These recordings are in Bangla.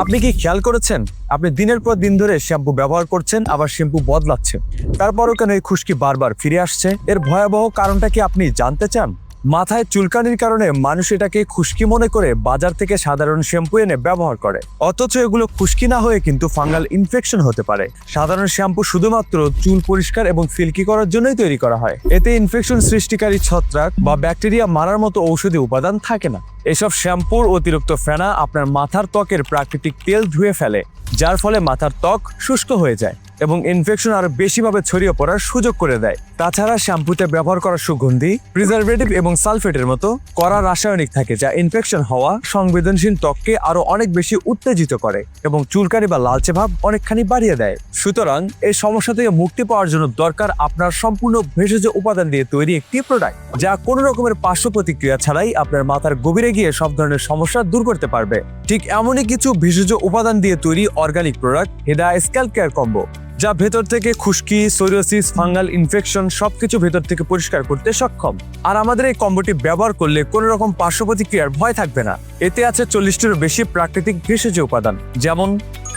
আপনি কি খেয়াল করেছেন আপনি দিনের পর দিন ধরে শ্যাম্পু ব্যবহার করছেন আবার শ্যাম্পু বদলাচ্ছেন, তারপরও কেন এই খুশকি বারবার ফিরে আসছে? এর ভয়াবহ কারণটা কি আপনি জানতে চান? মাথায় চুলকানির কারণে মানুষ এটাকে খুশকি মনে করে বাজার থেকে সাধারণ শ্যাম্পু এনে ব্যবহার করে, অথচ এগুলো খুশকি না হয়ে কিন্তু ফাঙ্গাল ইনফেকশন হতে পারে। সাধারণ শ্যাম্পু শুধুমাত্র চুল পরিষ্কার এবং সিল্কি করার জন্যই তৈরি করা হয়। এতে ইনফেকশন সৃষ্টিকারী ছত্রাক বা ব্যাকটেরিয়া মারার মতো ঔষধি উপাদান থাকে না। এসব শ্যাম্পুর অতিরিক্ত ফেনা আপনার মাথার ত্বকের প্রাকৃতিক তেল ধুয়ে ফেলে, যার ফলে মাথার ত্বক শুষ্ক হয়ে যায় এবং ইনফেকশন আরো বেশিভাবে ছড়িয়ে পড়ার সুযোগ করে দেয়। তাছাড়া শ্যাম্পুতে ব্যবহার করা সুগন্ধি, প্রিজারভেটিভ এবং সালফেটের মতো কড়া রাসায়নিক থাকে, যা ইনফেকশন হওয়া সংবেদনশীল ত্বককে আরো অনেক বেশি উত্তেজিত করে এবং চুলকানি বা লালচে ভাব অনেকখানি বাড়িয়ে দেয়। সুতরাং এই সমস্যা থেকে মুক্তি পাওয়ার জন্য দরকার আপনার সম্পূর্ণ ভেষজ উপাদান দিয়ে তৈরি একটি প্রোডাক্ট, যা কোনো রকমের পার্শ্ব প্রতিক্রিয়া ছাড়াই আপনার মাথার গভীরে গিয়ে সব ধরনের সমস্যা দূর করতে পারবে। ঠিক এমনই কিছু ভেষজ উপাদান দিয়ে তৈরি organic product Hidaya scalp care combo, যা ভেতর থেকে খুশকি, সোরিয়াসিস, ফাঙ্গাল ইনফেকশন সবকিছু ভেতর থেকে পরিষ্কার করতে সক্ষম। আর আমাদের এই কম্বোটি ব্যবহার করলে কোনো রকম পার্শ্ব প্রতিক্রিয়ার ভয় থাকবে না। এতে আছে 40টিরও বেশি প্রাকৃতিক ভেষজ উপাদান, যেমন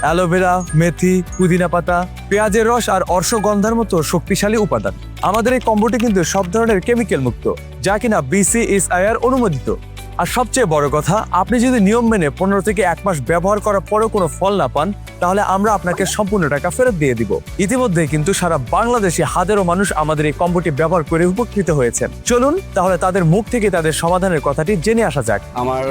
অ্যালোভেরা, মেথি, পুদিনা পাতা, পেঁয়াজের রস আর অর্শগন্ধার মতো শক্তিশালী উপাদান। আমাদের এই কম্বোটি কিন্তু সব ধরনের কেমিক্যাল মুক্ত, যা কিনা BCSIR অনুমোদিত। আর সবচেয়ে বড় কথা, আপনি যদি নিয়ম মেনে 15 থেকে 1 মাস ব্যবহার করার পরেও কোনো ফল না পান, তাহলে আমরা আপনাকে সম্পূর্ণ টাকা ফেরত দিয়ে দিব। ইতিমধ্যে কিন্তু সারা বাংলাদেশে হাজারো মানুষ আমাদের এই কম্বোটি ব্যবহার করে উপকৃত হয়েছেন। চলুন তাহলে তাদের মুখ থেকে তাদের সমাধানের কথাটি জেনে আসা যাক। আমার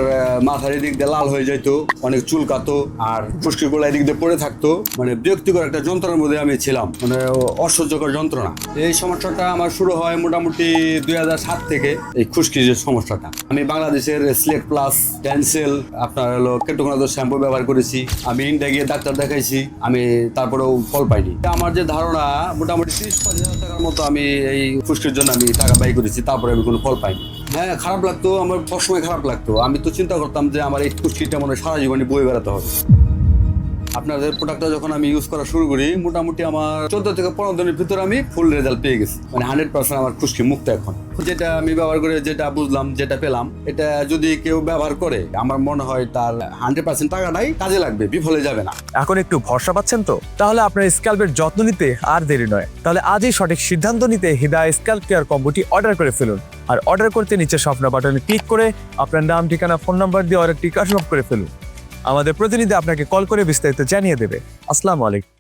মাথার এদিক দিয়ে লাল হয়ে যেত, অনেক চুলকাতো আর ফুসকিগুলো এদিক দিয়ে পড়ে থাকতো। মানে বিরক্তিকর একটা যন্ত্রণার মধ্যে আমি ছিলাম, মানে অসহ্যকর যন্ত্রণা। এই সমস্যাটা আমার শুরু হয় মোটামুটি 2007 থেকে। এই খুশকির যে সমস্যাটা, আমি বাংলাদেশের স্লেট প্লাস, ড্যান্সেল, আপনার হলো কেটোকোনাজোল শ্যাম্পু ব্যবহার করেছি। আমি ইন্ডিয়া গিয়ে ডাক্তার দেখাইছি, আমি তারপরেও ফল পাইনি। আমার যে ধারণা, মোটামুটি 30-40 হাজার টাকার মতো আমি এই খুশকির জন্য আমি টাকা ব্যয় করেছি, তারপরে আমি কোনো ফল পাইনি। হ্যাঁ, খারাপ লাগতো, আমার সবসময় খারাপ লাগতো। আমি তো চিন্তা করতাম যে আমার এই খুশকিটা মনে হয় সারা জীবনে বয়ে বেড়াতে হবে। আপনাদের প্রোডাক্টটা যখন আমি ইউজ করা শুরু করি, মোটামুটি আমার 14 থেকে 15 দিনের ভিতরে আমি ফুল রেজাল্ট পেয়ে গেছি। মানে 100% আমার খুশকি মুক্ত এখন। যেটা আমি ব্যবহার করে যেটা বুঝলাম, যেটা পেলাম, এটা যদি কেউ ব্যবহার করে, আমার মনে হয় তার 100% টাকাটাই কাজে লাগবে, বিফলে যাবে না। এখন একটু ভরসা পাচ্ছেন তো? তাহলে আপনার স্ক্যাল্পের যত্ন নিতে আর দেরি নয়। তাহলে আজই সঠিক সিদ্ধান্ত নিতে হিদায়া স্ক্যাল্প কেয়ার কম্বোটি অর্ডার করে ফেলুন। আর অর্ডার করতে নিচে স্বপ্ন বাটনে ক্লিক করে আপনার নাম, ঠিকানা, ফোন নাম্বার দিয়ে অর্ডারটি কনফার্ম করে ফেলুন। আমাদের প্রতিনিধি আপনাকে কল করে বিস্তারিত জানিয়ে দেবে। আসসালামু আলাইকুম।